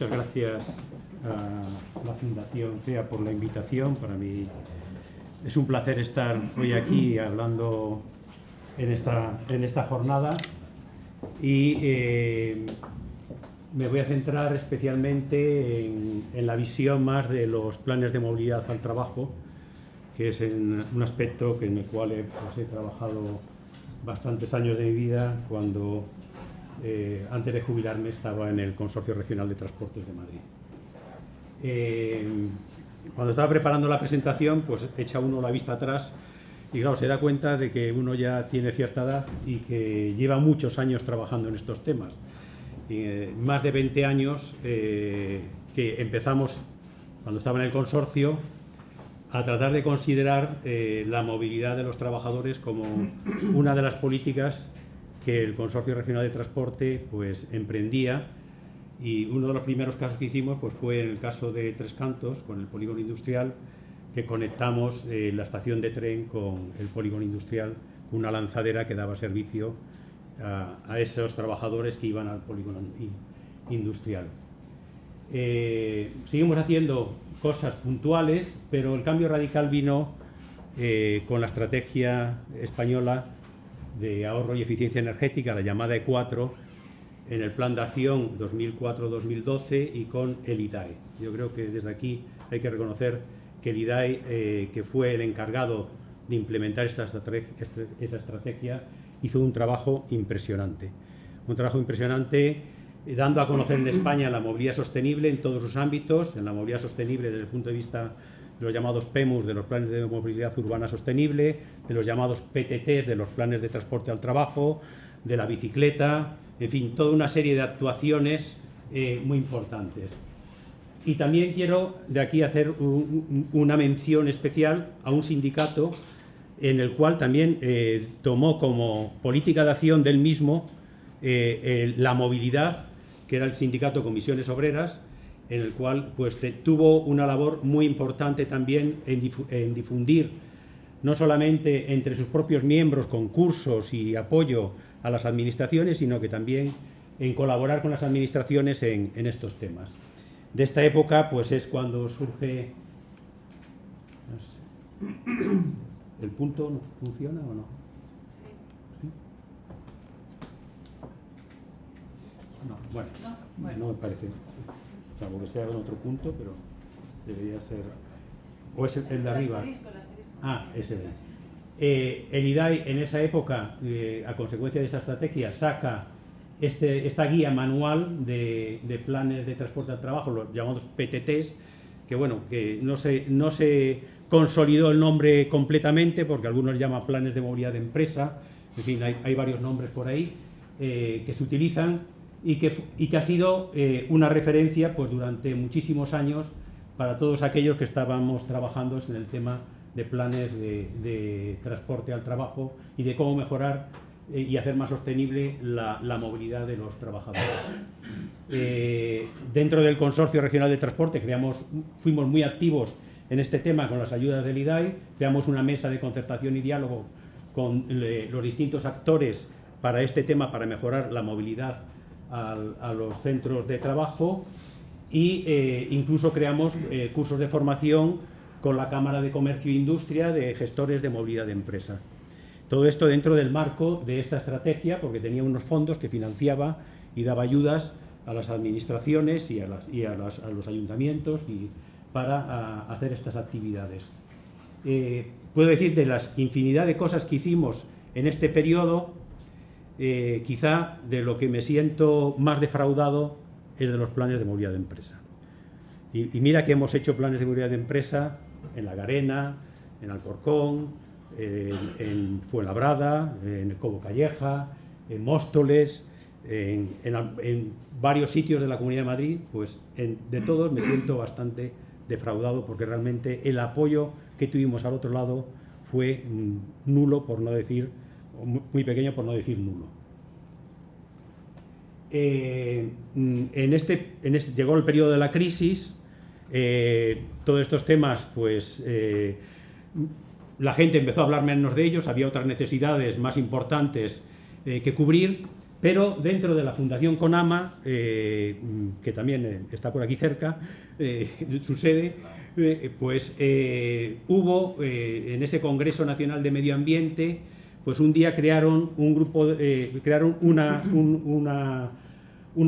muchas gracias a la Fundación CEA por la invitación. Para mí es un placer estar hoy aquí hablando en esta jornada y me voy a centrar especialmente en la visión más de los planes de movilidad al trabajo, que es en un aspecto en el cual he trabajado bastantes años de mi vida cuando antes de jubilarme estaba en el Consorcio Regional de Transportes de Madrid. Cuando estaba preparando la presentación, pues echa uno la vista atrás y claro, se da cuenta de que uno ya tiene cierta edad y que lleva muchos años trabajando en estos temas. Más de 20 años que empezamos, cuando estaba en el consorcio, a tratar de considerar la movilidad de los trabajadores como una de las políticas que el Consorcio Regional de Transporte pues emprendía, y uno de los primeros casos que hicimos pues fue en el caso de Tres Cantos, con el polígono industrial, que conectamos la estación de tren con el polígono industrial, con una lanzadera que daba servicio a esos trabajadores que iban al polígono industrial. Seguimos haciendo cosas puntuales, pero el cambio radical vino con la estrategia española de ahorro y eficiencia energética, la llamada E4, en el Plan de Acción 2004-2012 y con el IDAE. Yo creo que desde aquí hay que reconocer que el IDAE, que fue el encargado de implementar esa estrategia, hizo un trabajo impresionante. Un trabajo impresionante dando a conocer en España la movilidad sostenible en todos sus ámbitos, en la movilidad sostenible desde el punto de vista de los llamados PEMUS, de los planes de movilidad urbana sostenible, de los llamados PTTs, de los planes de transporte al trabajo, de la bicicleta, en fin, toda una serie de actuaciones muy importantes. Y también quiero de aquí hacer una mención especial a un sindicato en el cual también tomó como política de acción del mismo la movilidad, que era el sindicato Comisiones Obreras, en el cual pues, tuvo una labor muy importante también en difundir, no solamente entre sus propios miembros, concursos y apoyo a las administraciones, sino que también en colaborar con las administraciones en estos temas. De esta época pues, es cuando surge... No sé, ¿el punto no funciona o no? Sí. No, bueno, no me parece, salvo que sea en otro punto, pero debería ser, o es el de arriba. El asterisco. Ah, ese es. El IDAE en esa época, a consecuencia de esta estrategia, saca esta guía manual de planes de transporte al trabajo, los llamados PTTs, que bueno, que no se consolidó el nombre completamente, porque algunos llaman planes de movilidad de empresa, en fin, hay varios nombres por ahí que se utilizan y que ha sido una referencia pues, durante muchísimos años para todos aquellos que estábamos trabajando en el tema de planes de transporte al trabajo y de cómo mejorar y hacer más sostenible la movilidad de los trabajadores. Dentro del Consorcio Regional de Transporte fuimos muy activos en este tema con las ayudas del IDAE, creamos una mesa de concertación y diálogo con los distintos actores para este tema, para mejorar la movilidad a los centros de trabajo, y incluso creamos cursos de formación con la Cámara de Comercio e Industria de gestores de movilidad de empresa. Todo esto dentro del marco de esta estrategia, porque tenía unos fondos que financiaba y daba ayudas a las administraciones y a los ayuntamientos para hacer estas actividades. Puedo decir, de las infinidad de cosas que hicimos en este periodo, quizá de lo que me siento más defraudado es de los planes de movilidad de empresa. Y mira que hemos hecho planes de movilidad de empresa en La Garena, en Alcorcón, en Fuenlabrada, en el Cobo Calleja, en Móstoles, en varios sitios de la Comunidad de Madrid. Pues de todos me siento bastante defraudado, porque realmente el apoyo que tuvimos al otro lado fue nulo, por no decir, muy pequeño, por no decir nulo. Llegó el periodo de la crisis, todos estos temas, pues la gente empezó a hablar menos de ellos, había otras necesidades más importantes que cubrir, Pero dentro de la Fundación CONAMA, que también está por aquí cerca, su sede, pues hubo en ese Congreso Nacional de Medio Ambiente, pues un día crearon un grupo, crearon una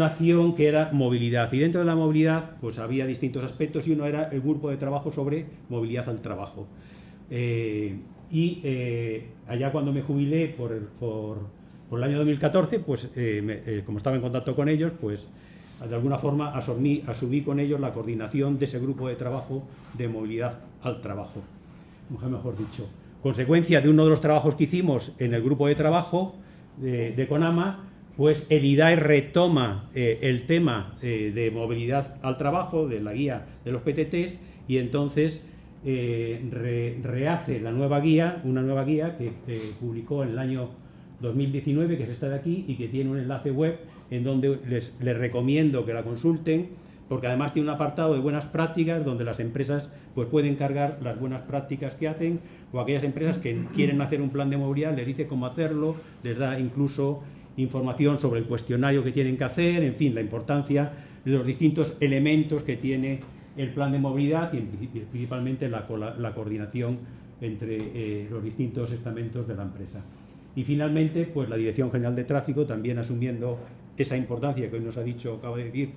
acción que era movilidad, y dentro de la movilidad pues había distintos aspectos, y uno era el grupo de trabajo sobre movilidad al trabajo. Allá cuando me jubilé por el año 2014, pues como estaba en contacto con ellos, pues de alguna forma asumí con ellos la coordinación de ese grupo de trabajo de movilidad al trabajo, mejor dicho. Consecuencia de uno de los trabajos que hicimos en el grupo de trabajo de CONAMA, pues el IDAE retoma el tema de movilidad al trabajo, de la guía de los PTTs, y entonces rehace una nueva guía que publicó en el año 2019, que es esta de aquí, y que tiene un enlace web en donde les recomiendo que la consulten, porque además tiene un apartado de buenas prácticas donde las empresas pues pueden cargar las buenas prácticas que hacen, o aquellas empresas que quieren hacer un plan de movilidad les dice cómo hacerlo, les da incluso información sobre el cuestionario que tienen que hacer, en fin, la importancia de los distintos elementos que tiene el plan de movilidad, y principalmente la coordinación entre los distintos estamentos de la empresa. Y finalmente, pues la Dirección General de Tráfico, también asumiendo esa importancia que hoy nos ha dicho, acaba de decir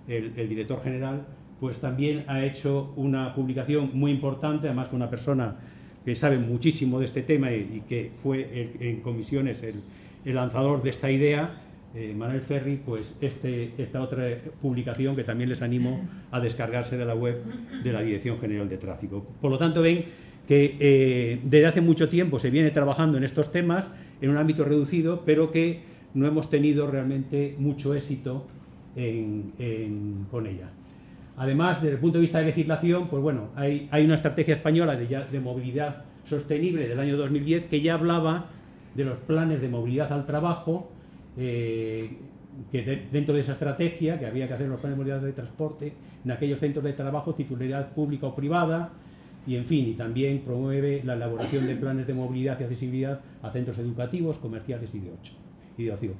el director general, pues también ha hecho una publicación muy importante, además con una persona que sabe muchísimo de este tema y que fue en comisiones el lanzador de esta idea, Manuel Ferri, pues esta otra publicación que también les animo a descargarse de la web de la Dirección General de Tráfico. Por lo tanto, ven que desde hace mucho tiempo se viene trabajando en estos temas en un ámbito reducido, pero que no hemos tenido realmente mucho éxito con ella. Además, desde el punto de vista de legislación, pues bueno, hay una estrategia española de movilidad sostenible del año 2010 que ya hablaba de los planes de movilidad al trabajo, que dentro de esa estrategia, que había que hacer los planes de movilidad de transporte en aquellos centros de trabajo, titularidad pública o privada, y en fin, y también promueve la elaboración de planes de movilidad y accesibilidad a centros educativos, comerciales y de ocio.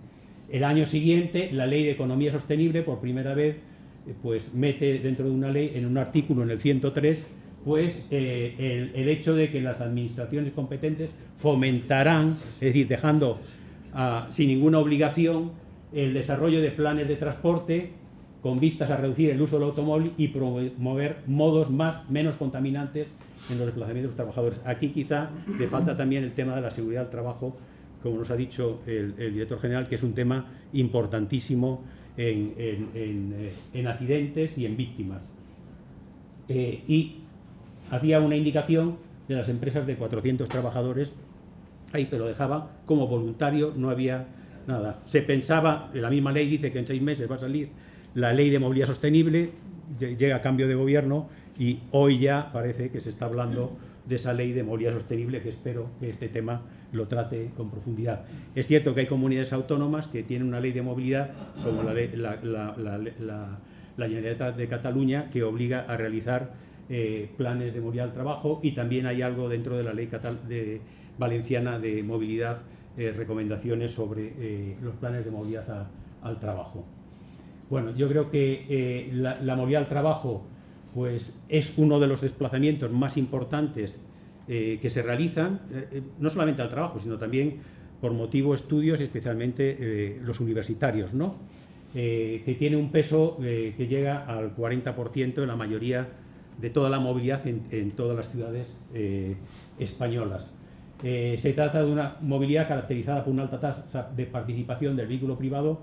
El año siguiente, la Ley de Economía Sostenible, por primera vez, pues mete dentro de una ley, en un artículo, en el 103, pues el hecho de que las administraciones competentes fomentarán, es decir, dejando sin ninguna obligación el desarrollo de planes de transporte con vistas a reducir el uso del automóvil y promover modos menos contaminantes en los desplazamientos de los trabajadores. Aquí quizá le falta también el tema de la seguridad del trabajo, como nos ha dicho el director general, que es un tema importantísimo en accidentes y en víctimas. Y hacía una indicación de las empresas de 400 trabajadores, ahí te lo dejaba, como voluntario no había nada. Se pensaba, la misma ley dice que en 6 meses va a salir la Ley de Movilidad Sostenible, llega a cambio de gobierno y hoy ya parece que se está hablando de esa Ley de Movilidad Sostenible, que espero que este tema lo trate con profundidad. Es cierto que hay comunidades autónomas que tienen una ley de movilidad, como la Generalitat de Cataluña, que obliga a realizar planes de movilidad al trabajo, y también hay algo dentro de la ley valenciana de movilidad, recomendaciones sobre los planes de movilidad al trabajo. Bueno, yo creo que la movilidad al trabajo pues, es uno de los desplazamientos más importantes que se realizan, no solamente al trabajo, sino también por motivo de estudios, y especialmente los universitarios, ¿no? Que tiene un peso que llega al 40% en la mayoría de toda la movilidad en todas las ciudades españolas. Se trata de una movilidad caracterizada por una alta tasa de participación del vehículo privado,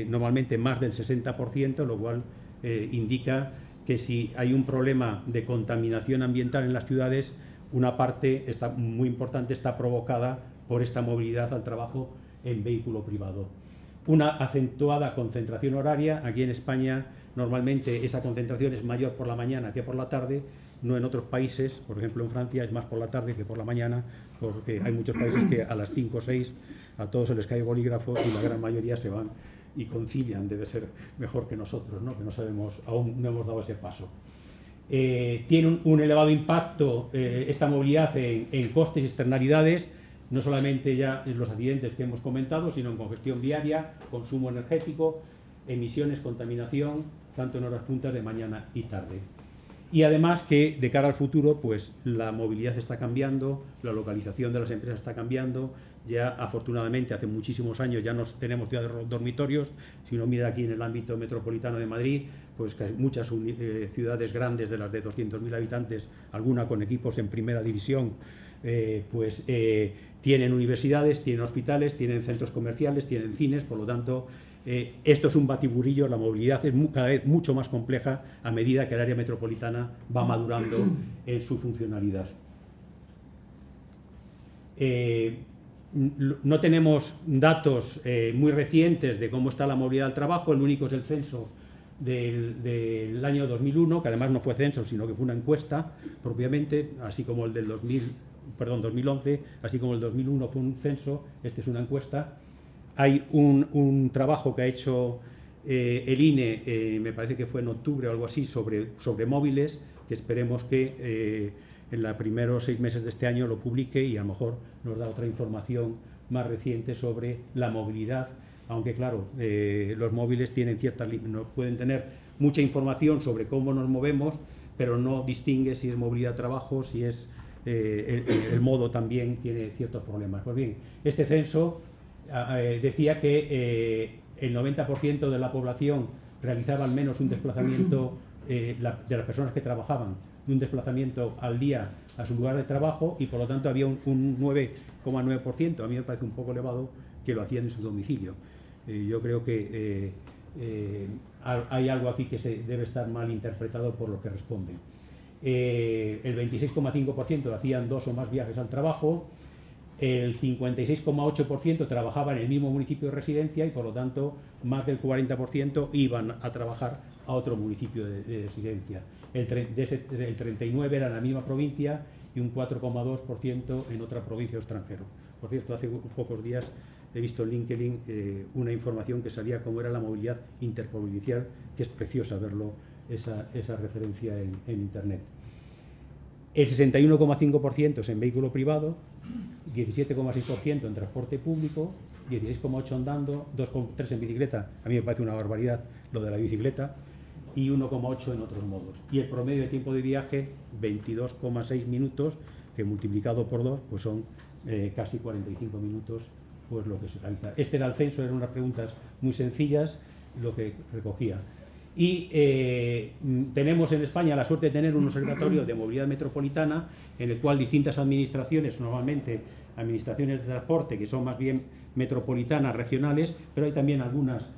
normalmente más del 60%, lo cual indica que si hay un problema de contaminación ambiental en las ciudades, una parte muy importante está provocada por esta movilidad al trabajo en vehículo privado. Una acentuada concentración horaria. Aquí en España normalmente esa concentración es mayor por la mañana que por la tarde, no en otros países. Por ejemplo, en Francia es más por la tarde que por la mañana, porque hay muchos países que a las 5 o 6 a todos se les cae el bolígrafo y la gran mayoría se van y concilian. Debe ser mejor que nosotros, ¿no? Que no sabemos, aún no hemos dado ese paso. Tiene un elevado impacto esta movilidad en costes y externalidades, no solamente ya en los accidentes que hemos comentado, sino en congestión viaria, consumo energético, emisiones, contaminación, tanto en horas puntas de mañana y tarde. Y además que de cara al futuro, pues la movilidad está cambiando, la localización de las empresas está cambiando. Ya afortunadamente hace muchísimos años ya no tenemos ciudades dormitorios. Si uno mira aquí en el ámbito metropolitano de Madrid, pues que hay muchas ciudades grandes, de las de 200.000 habitantes, alguna con equipos en primera división, tienen universidades, tienen hospitales, tienen centros comerciales, tienen cines. Por lo tanto, esto es un batiburrillo. La movilidad es cada vez mucho más compleja a medida que el área metropolitana va madurando en su funcionalidad. No tenemos datos muy recientes de cómo está la movilidad al trabajo. El único es el censo del año 2001, que además no fue censo, sino que fue una encuesta propiamente, así como el del 2011, así como el 2001 fue un censo. Este es una encuesta. Hay un trabajo que ha hecho el INE, me parece que fue en octubre o algo así, sobre móviles, que esperemos que en los primeros 6 meses de este año lo publique y a lo mejor nos da otra información más reciente sobre la movilidad, aunque claro, los móviles tienen pueden tener mucha información sobre cómo nos movemos, pero no distingue si es movilidad trabajo, si es el modo también tiene ciertos problemas. Pues bien, este censo decía que el 90% de la población realizaba al menos un desplazamiento, de las personas que trabajaban, un desplazamiento al día a su lugar de trabajo, y por lo tanto había un 9,9%, a mí me parece un poco elevado, que lo hacían en su domicilio. Yo creo que hay algo aquí que se debe estar mal interpretado por lo que responden. El 26,5% hacían 2 o más viajes al trabajo. El 56,8% trabajaba en el mismo municipio de residencia y por lo tanto más del 40% iban a trabajar a otro municipio de residencia. El 39% era en la misma provincia y un 4,2% en otra provincia o extranjero. Por cierto, hace pocos días he visto en LinkedIn una información que salía cómo era la movilidad interprovincial, que es preciosa verlo, esa referencia en Internet. El 61,5% es en vehículo privado, 17,6% en transporte público, 16,8% andando, 2,3% en bicicleta. A mí me parece una barbaridad lo de la bicicleta, y 1,8% en otros modos. Y el promedio de tiempo de viaje, 22,6 minutos, que multiplicado por 2, pues son casi 45 minutos, pues lo que se realiza. Este era el censo, eran unas preguntas muy sencillas, lo que recogía. Y tenemos en España la suerte de tener un observatorio de movilidad metropolitana, en el cual distintas administraciones, normalmente administraciones de transporte, que son más bien metropolitanas, regionales, pero hay también algunas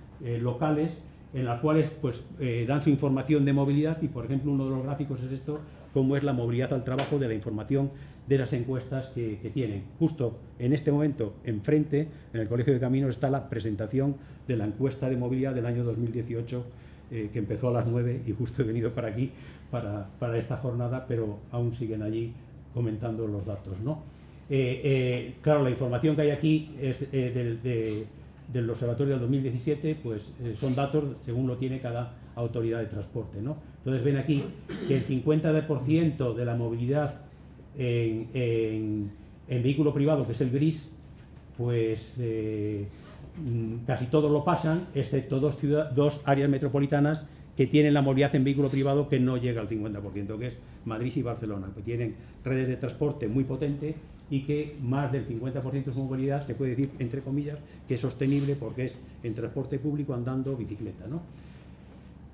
locales, en las cuales pues, dan su información de movilidad. Y por ejemplo, uno de los gráficos es esto, cómo es la movilidad al trabajo, de la información de esas encuestas que tienen. Justo en este momento, enfrente, en el Colegio de Caminos, está la presentación de la encuesta de movilidad del año 2018, que empezó a las 9, y justo he venido para aquí para esta jornada, pero aún siguen allí comentando los datos, ¿no? Claro, la información que hay aquí es del observatorio del 2017, pues son datos según lo tiene cada autoridad de transporte, ¿no? Entonces ven aquí que el 50% de la movilidad en vehículo privado, que es el gris, pues casi todos lo pasan, excepto dos áreas metropolitanas que tienen la movilidad en vehículo privado que no llega al 50%, que es Madrid y Barcelona, que tienen redes de transporte muy potentes y que más del 50% de su movilidad se puede decir, entre comillas, que es sostenible, porque es en transporte público, andando, bicicleta, ¿no?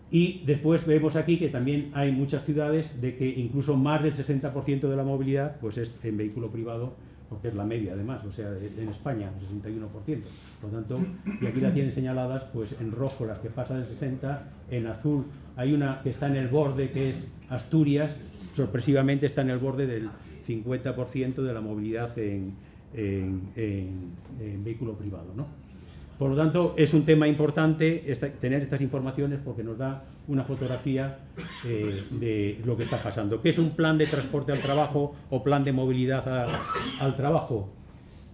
Y después vemos aquí que también hay muchas ciudades de que incluso más del 60% de la movilidad pues es en vehículo privado, porque es la media además, o sea, en España, un 61%. Por lo tanto, y aquí la tienen señaladas pues en rojo las que pasan del 60%, en azul hay una que está en el borde, que es Asturias, sorpresivamente está en el borde del 50% de la movilidad en vehículo privado, ¿no? Por lo tanto, es un tema importante tener estas informaciones, porque nos da una fotografía de lo que está pasando. ¿Qué es un plan de transporte al trabajo o plan de movilidad al trabajo?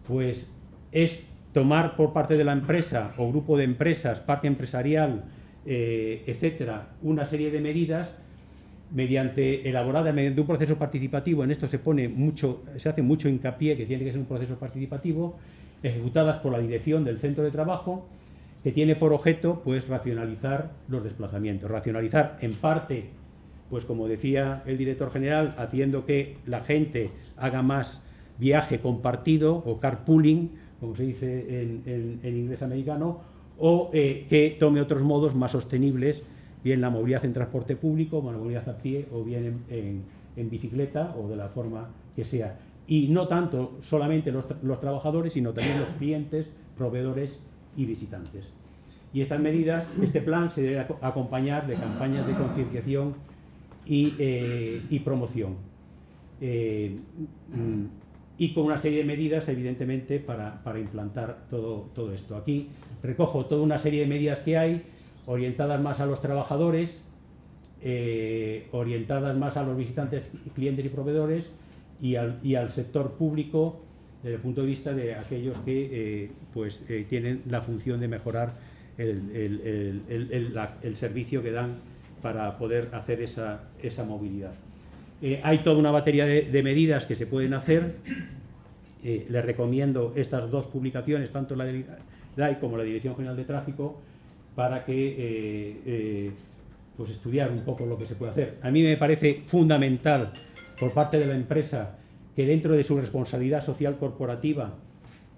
Pues es tomar por parte de la empresa o grupo de empresas, parque empresarial, etcétera, una serie de medidas elaborada mediante un proceso participativo. En esto se hace mucho hincapié que tiene que ser un proceso participativo, ejecutadas por la dirección del centro de trabajo, que tiene por objeto pues racionalizar los desplazamientos. Racionalizar en parte, pues como decía el director general, haciendo que la gente haga más viaje compartido o carpooling, como se dice en inglés americano, o que tome otros modos más sostenibles, bien la movilidad en transporte público, o la movilidad a pie, o bien en bicicleta, o de la forma que sea. Y no tanto solamente los trabajadores, sino también los clientes, proveedores y visitantes. Y estas medidas, este plan se debe acompañar de campañas de concienciación y promoción. Y con una serie de medidas, evidentemente, para implantar todo esto. Aquí recojo toda una serie de medidas que hay, orientadas más a los trabajadores, orientadas más a los visitantes, clientes y proveedores, y al sector público, desde el punto de vista de aquellos que tienen la función de mejorar el servicio que dan para poder hacer esa movilidad. Hay toda una batería de medidas que se pueden hacer. Les recomiendo estas dos publicaciones, tanto la de DAI como la Dirección General de Tráfico, para que pues estudiar un poco lo que se puede hacer. A mí me parece fundamental por parte de la empresa que dentro de su responsabilidad social corporativa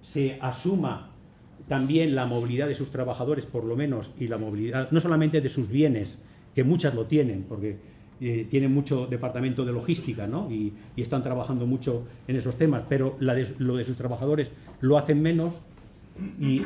se asuma también la movilidad de sus trabajadores, por lo menos, y la movilidad no solamente de sus bienes, que muchas lo tienen, porque tienen mucho departamento de logística, ¿no? y están trabajando mucho en esos temas, pero lo de sus trabajadores lo hacen menos, y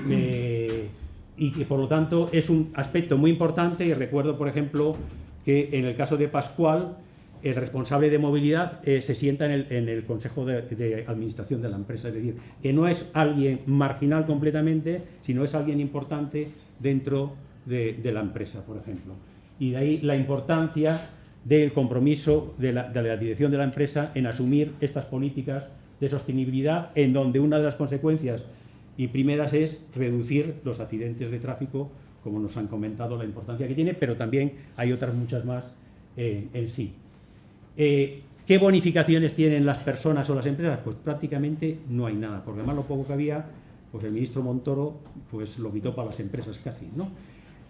que por lo tanto es un aspecto muy importante. Y recuerdo, por ejemplo, que en el caso de Pascual, el responsable de movilidad se sienta en el consejo de administración de la empresa, es decir, que no es alguien marginal completamente, sino es alguien importante dentro de la empresa, por ejemplo. Y de ahí la importancia del compromiso de la dirección de la empresa en asumir estas políticas de sostenibilidad, en donde una de las consecuencias y primeras es reducir los accidentes de tráfico, como nos han comentado la importancia que tiene, pero también hay otras muchas más en sí. ¿Qué bonificaciones tienen las personas o las empresas? Pues prácticamente no hay nada, porque además lo poco que había, pues el ministro Montoro pues lo quitó para las empresas casi, ¿no?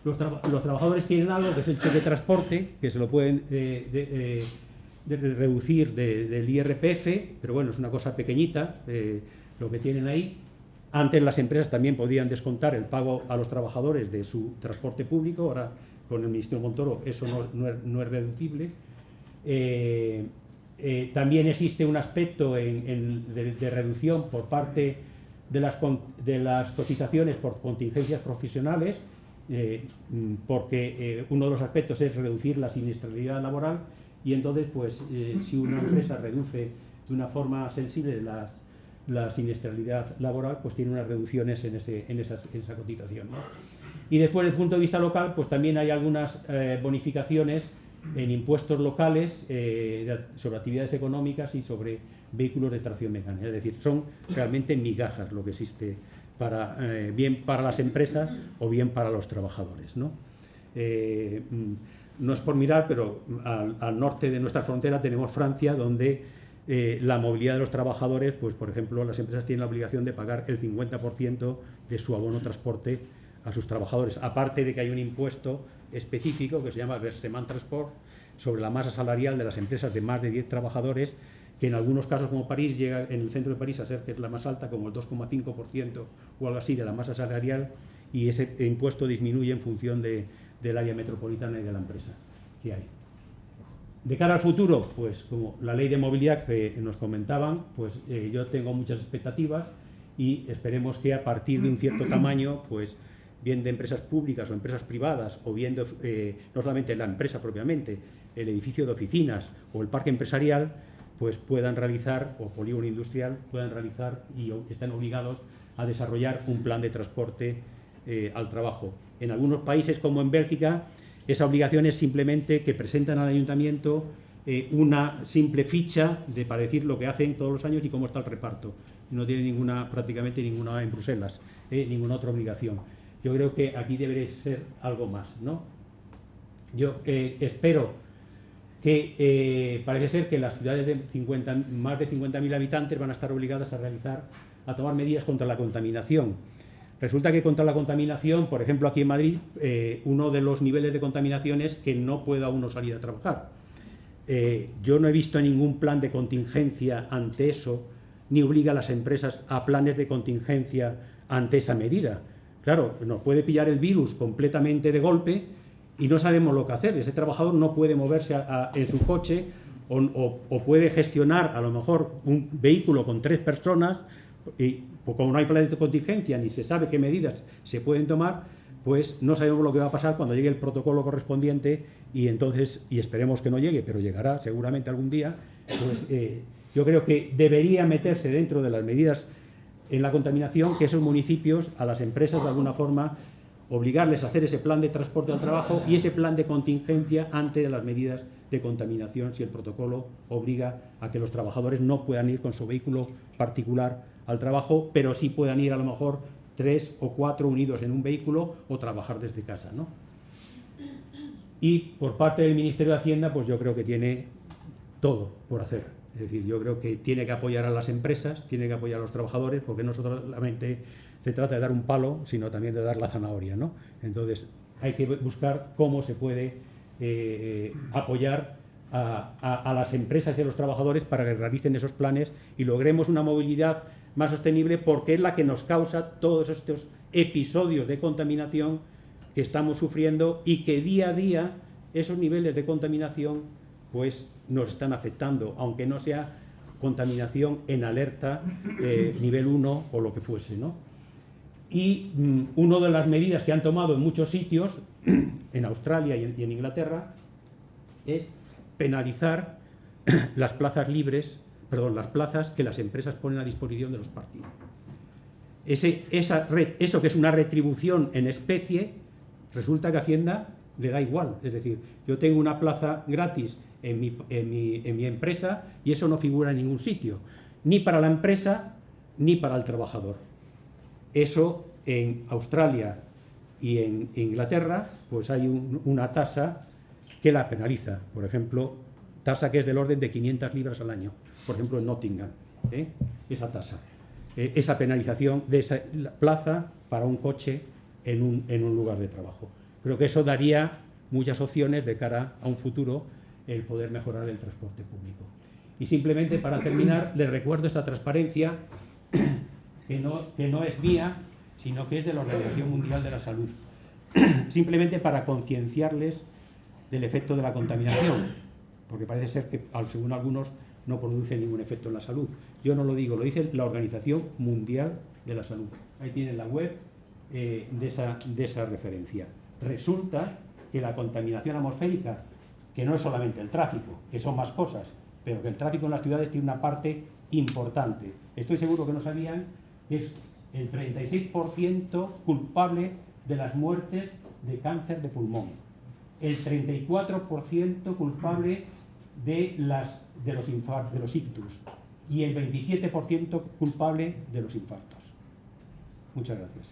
Los trabajadores tienen algo que es el cheque de transporte, que se lo pueden reducir del IRPF, pero bueno, es una cosa pequeñita lo que tienen ahí. Antes las empresas también podían descontar el pago a los trabajadores de su transporte público, ahora con el ministro Montoro eso no es deducible. También existe un aspecto de reducción por parte de las cotizaciones por contingencias profesionales, porque uno de los aspectos es reducir la siniestralidad laboral, y entonces pues si una empresa reduce de una forma sensible la siniestralidad laboral, pues tiene unas reducciones en esa cotización, ¿no? Y después, desde el punto de vista local, pues también hay algunas bonificaciones en impuestos locales sobre actividades económicas y sobre vehículos de tracción mecánica. Es decir, son realmente migajas lo que existe bien para las empresas o bien para los trabajadores, ¿no? No es por mirar, pero al norte de nuestra frontera tenemos Francia, donde la movilidad de los trabajadores, pues por ejemplo, las empresas tienen la obligación de pagar el 50% de su abono transporte a sus trabajadores, aparte de que hay un impuesto específico que se llama Versement Transport sobre la masa salarial de las empresas de más de 10 trabajadores, que en algunos casos, como París, llega en el centro de París a ser que es la más alta, como el 2,5% o algo así de la masa salarial, y ese impuesto disminuye en función del área metropolitana y de la empresa que hay. De cara al futuro, pues como la ley de movilidad que nos comentaban, pues yo tengo muchas expectativas, y esperemos que a partir de un cierto tamaño, pues bien de empresas públicas o empresas privadas, o bien no solamente la empresa propiamente, el edificio de oficinas o el parque empresarial, pues puedan realizar, o polígono industrial, puedan realizar y están obligados a desarrollar un plan de transporte al trabajo. En algunos países, como en Bélgica, esa obligación es simplemente que presentan al ayuntamiento una simple ficha para decir lo que hacen todos los años y cómo está el reparto. No tiene prácticamente ninguna en Bruselas, ninguna otra obligación. Yo creo que aquí debería ser algo más, ¿no? Yo espero que parece ser que las ciudades de más de 50.000 habitantes van a estar obligadas a tomar medidas contra la contaminación. Resulta que contra la contaminación, por ejemplo, aquí en Madrid, uno de los niveles de contaminación es que no pueda uno salir a trabajar. Yo no he visto ningún plan de contingencia ante eso, ni obliga a las empresas a planes de contingencia ante esa medida. Claro, nos puede pillar el virus completamente de golpe y no sabemos lo que hacer. Ese trabajador no puede moverse en su coche o puede gestionar a lo mejor un vehículo con 3 personas y pues, como no hay plan de contingencia ni se sabe qué medidas se pueden tomar, pues no sabemos lo que va a pasar cuando llegue el protocolo correspondiente y entonces, y esperemos que no llegue, pero llegará seguramente algún día, pues yo creo que debería meterse dentro de las medidas en la contaminación que esos municipios, a las empresas de alguna forma, obligarles a hacer ese plan de transporte al trabajo y ese plan de contingencia ante las medidas de contaminación si el protocolo obliga a que los trabajadores no puedan ir con su vehículo particular al trabajo, pero sí puedan ir a lo mejor 3 o 4 unidos en un vehículo o trabajar desde casa, ¿no? Y por parte del Ministerio de Hacienda, pues yo creo que tiene todo por hacer. Es decir, yo creo que tiene que apoyar a las empresas, tiene que apoyar a los trabajadores, porque no solamente se trata de dar un palo, sino también de dar la zanahoria, ¿no? Entonces, hay que buscar cómo se puede apoyar a las empresas y a los trabajadores para que realicen esos planes y logremos una movilidad más sostenible, porque es la que nos causa todos estos episodios de contaminación que estamos sufriendo y que día a día esos niveles de contaminación pues nos están afectando, aunque no sea contaminación en alerta nivel 1 o lo que fuese, ¿no? Y una de las medidas que han tomado en muchos sitios, en Australia y en Inglaterra, es penalizar las plazas libres, las plazas que las empresas ponen a disposición de los partidos. Eso que es una retribución en especie, resulta que a Hacienda le da igual. Es decir, yo tengo una plaza gratis en mi empresa y eso no figura en ningún sitio, ni para la empresa ni para el trabajador. Eso en Australia y en Inglaterra, pues hay una tasa que la penaliza. Por ejemplo, tasa que es del orden de 500 libras al año. Por ejemplo, en Nottingham, esa tasa, esa penalización de esa plaza para un coche en un lugar de trabajo. Creo que eso daría muchas opciones de cara a un futuro el poder mejorar el transporte público. Y simplemente para terminar, les recuerdo esta transparencia que no es mía, sino que es de la Organización Mundial de la Salud. Simplemente para concienciarles del efecto de la contaminación, porque parece ser que, según algunos, no produce ningún efecto en la salud. Yo no lo digo, lo dice la Organización Mundial de la Salud. Ahí tienen la web de esa referencia. Resulta que la contaminación atmosférica, que no es solamente el tráfico, que son más cosas, pero que el tráfico en las ciudades tiene una parte importante. Estoy seguro que no sabían que es el 36% culpable de las muertes de cáncer de pulmón, el 34% culpable de los ictus y el 27% culpable de los infartos. Muchas gracias.